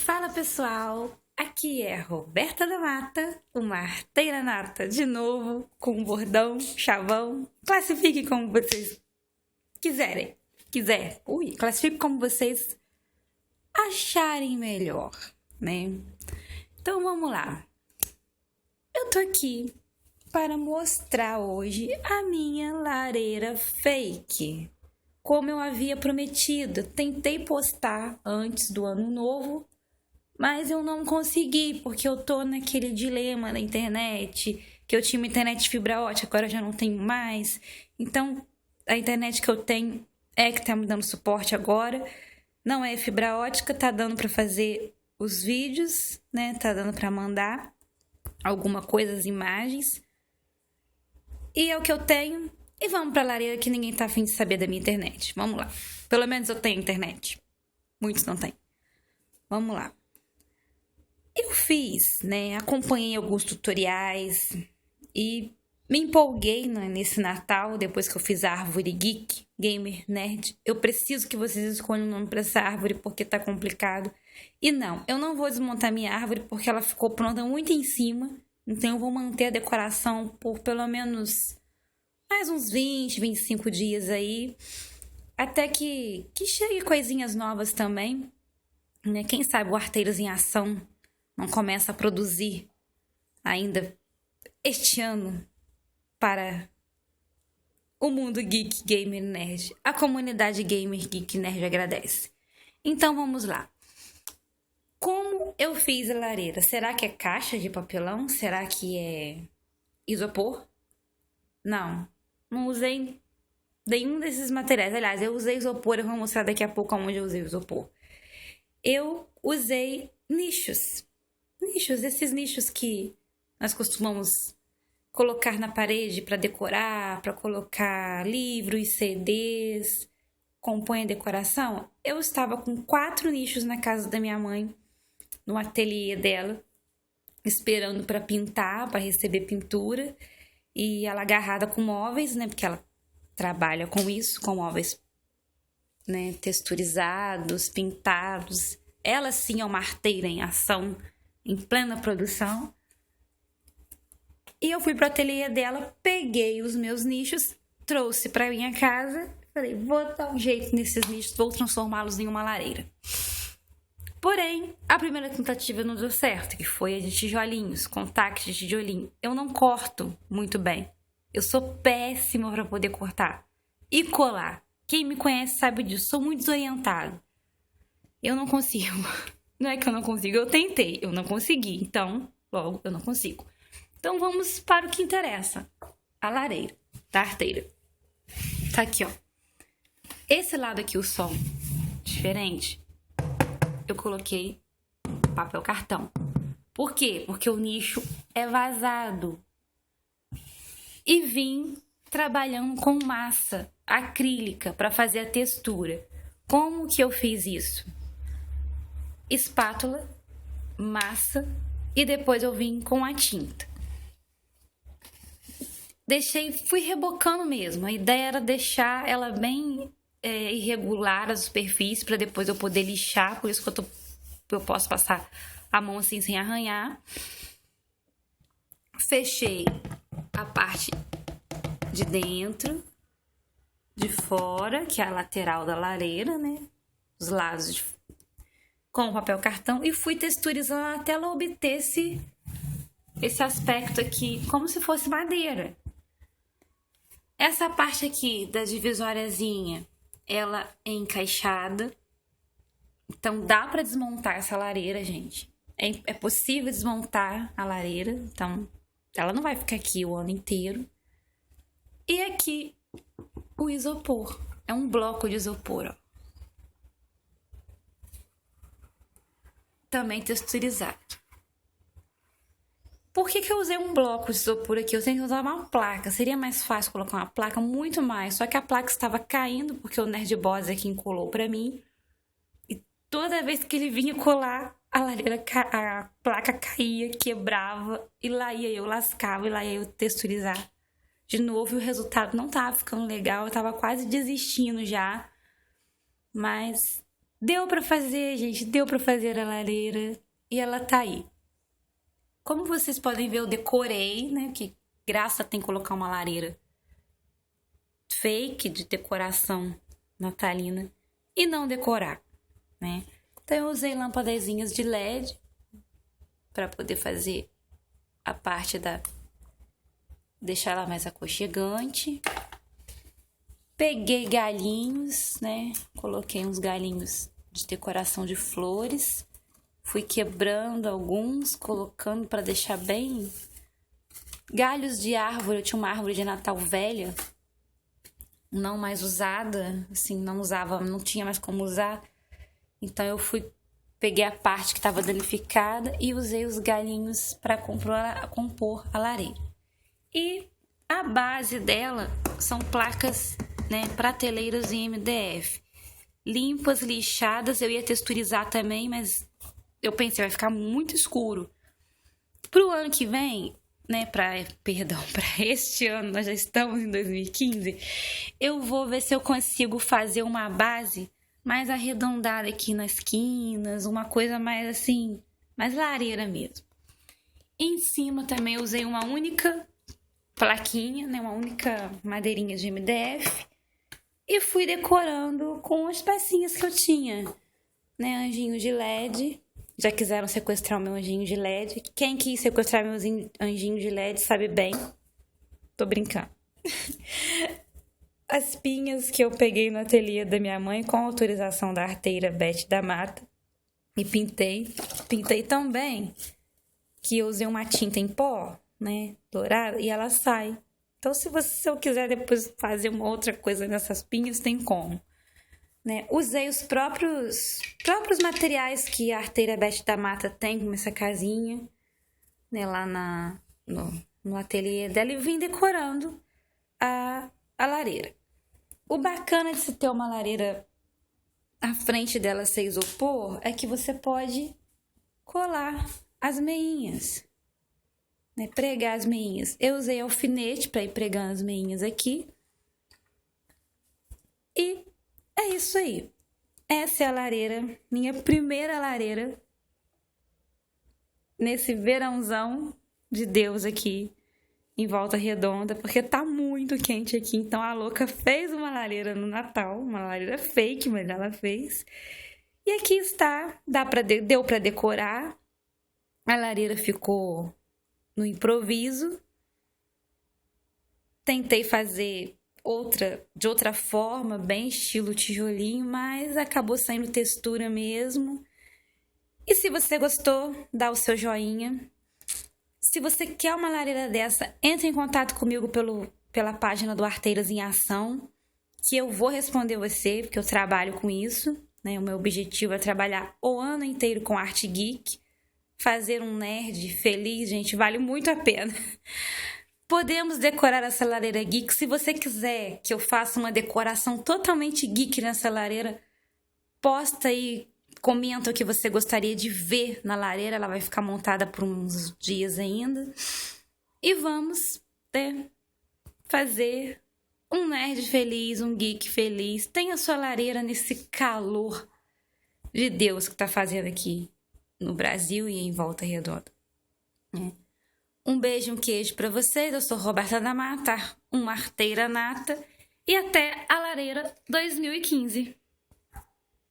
Fala pessoal, aqui é Roberta da Mata, uma arteira nata, de novo, com bordão, chavão, classifique como vocês classifique como vocês acharem melhor, né? Então vamos lá, eu tô aqui para mostrar hoje a minha lareira fake, como eu havia prometido. Tentei postar antes do ano novo, mas eu não consegui, porque eu tô naquele dilema na internet, que eu tinha uma internet de fibra ótica, agora eu já não tenho mais. Então, a internet que eu tenho é que tá me dando suporte agora. Não é fibra ótica, tá dando pra fazer os vídeos, né? Tá dando pra mandar alguma coisa, as imagens. E é o que eu tenho. E vamos pra lareira, que ninguém tá afim de saber da minha internet. Vamos lá. Pelo menos eu tenho internet. Muitos não têm. Vamos lá. Eu fiz, né? Acompanhei alguns tutoriais e me empolguei, né, nesse Natal, depois que eu fiz a árvore geek, gamer, nerd. Eu preciso que vocês escolham o nome para essa árvore, porque tá complicado. E não, eu não vou desmontar minha árvore, porque ela ficou pronta muito em cima. Então eu vou manter a decoração por pelo menos mais uns 20, 25 dias aí. Até que chegue coisinhas novas também, né? Quem sabe o Arteiros em Ação não começa a produzir ainda este ano para o mundo geek, gamer, nerd. A comunidade gamer, geek, nerd agradece. Então vamos lá. Como eu fiz a lareira? Será que é caixa de papelão? Será que é isopor? Não usei nenhum desses materiais. Aliás, eu usei isopor, eu vou mostrar daqui a pouco onde eu usei isopor. Eu usei nichos, esses nichos que nós costumamos colocar na parede para decorar, para colocar livros, CDs, compõe a decoração. Eu estava com 4 nichos na casa da minha mãe, no ateliê dela, esperando para pintar, para receber pintura, e ela agarrada com móveis, né, porque ela trabalha com isso, com móveis, né, texturizados, pintados. Ela sim é uma arteira em ação, em plena produção. E eu fui pro ateliê dela, peguei os meus nichos, trouxe pra minha casa, falei, vou dar um jeito nesses nichos, vou transformá-los em uma lareira. Porém, a primeira tentativa não deu certo, que foi a de tijolinhos, contact de tijolinho. Eu não corto muito bem. Eu sou péssima para poder cortar e colar. Quem me conhece sabe disso, sou muito desorientada. Eu não consigo. Não é que eu não consigo, eu tentei, eu não consegui. Então, logo, eu não consigo. Então, vamos para o que interessa. A lareira da arteira. Tá aqui, ó. Esse lado aqui, o som diferente, eu coloquei papel cartão. Por quê? Porque o nicho é vazado. E vim trabalhando com massa acrílica para fazer a textura. Como que eu fiz isso? Espátula, massa e depois eu vim com a tinta. Fui rebocando mesmo. A ideia era deixar ela bem irregular, a superfície, para depois eu poder lixar. Por isso que eu posso passar a mão assim sem arranhar. Fechei a parte de dentro, de fora, que é a lateral da lareira, né? Os lados com o papel cartão, e fui texturizando até ela obter esse aspecto aqui, como se fosse madeira. Essa parte aqui da divisóriazinha, ela é encaixada, então dá para desmontar essa lareira, gente. É possível desmontar a lareira, então ela não vai ficar aqui o ano inteiro. E aqui o isopor, é um bloco de isopor, ó. Também texturizado. Por que eu usei um bloco de isopor aqui? Eu tenho que usar uma placa. Seria mais fácil colocar uma placa, muito mais. Só que a placa estava caindo, porque o Nerd Boss aqui encolou pra mim. E toda vez que ele vinha colar, a placa caía, quebrava. E lá ia eu lascava, e lá ia eu texturizar de novo. E o resultado não tava ficando legal. Eu tava quase desistindo já. Mas Deu pra fazer, gente, deu pra fazer a lareira e ela tá aí. Como vocês podem ver, eu decorei, né? Que graça tem colocar uma lareira fake de decoração natalina e não decorar, né? Então eu usei lâmpadazinhas de LED para poder fazer a parte da deixar ela mais aconchegante. Peguei galinhos, né? Coloquei uns galinhos de decoração de flores. Fui quebrando alguns, colocando para deixar bem. Galhos de árvore, eu tinha uma árvore de Natal velha, não mais usada, assim, não usava, não tinha mais como usar. Então eu peguei a parte que estava danificada e usei os galinhos para compor a lareira. E a base dela são placas, né, prateleiras em MDF. Limpas, lixadas, eu ia texturizar também, mas eu pensei, vai ficar muito escuro. Pro ano que vem, né, para este ano, nós já estamos em 2015, eu vou ver se eu consigo fazer uma base mais arredondada aqui nas esquinas, uma coisa mais assim, mais lareira mesmo. Em cima também eu usei uma única plaquinha, né, uma única madeirinha de MDF e fui decorando com as pecinhas que eu tinha, né, anjinho de LED. Já quiseram sequestrar o meu anjinho de LED. Quem quis sequestrar meu anjinho de LED sabe bem. Tô brincando. As pinhas que eu peguei no ateliê da minha mãe com autorização da arteira Beth da Mata. E pintei. Pintei tão bem que eu usei uma tinta em pó, né, dourada, e ela sai. Então, se eu quiser depois fazer uma outra coisa nessas pinhas, tem como. Né? Usei os próprios materiais que a arteira Beth da Mata tem, como essa casinha, né, lá no ateliê dela, e vim decorando a lareira. O bacana de se ter uma lareira à frente dela ser isopor é que você pode colar as meinhas, né, pregar as meinhas. Eu usei alfinete para ir pregando as meinhas aqui. E é isso aí. Essa é a lareira, minha primeira lareira nesse verãozão de Deus aqui em Volta Redonda, porque tá muito quente aqui. Então a louca fez uma lareira no Natal, uma lareira fake, mas ela fez. E aqui está, deu para decorar. A lareira ficou no improviso. Tentei fazer de outra forma, bem estilo tijolinho, mas acabou saindo textura mesmo. E se você gostou, dá o seu joinha. Se você quer uma lareira dessa, entre em contato comigo pela página do Arteiras em Ação, que eu vou responder você, porque eu trabalho com isso, né? O meu objetivo é trabalhar o ano inteiro com arte geek. Fazer um nerd feliz, gente, vale muito a pena. Podemos decorar essa lareira geek. Se você quiser que eu faça uma decoração totalmente geek nessa lareira, posta aí, comenta o que você gostaria de ver na lareira. Ela vai ficar montada por uns dias ainda. E vamos, né, fazer um nerd feliz, um geek feliz. Tenha sua lareira nesse calor de Deus que tá fazendo aqui no Brasil e em Volta Redonda. Um beijo e um queijo para vocês. Eu sou Roberta da Mata, uma arteira nata. E até a lareira 2015.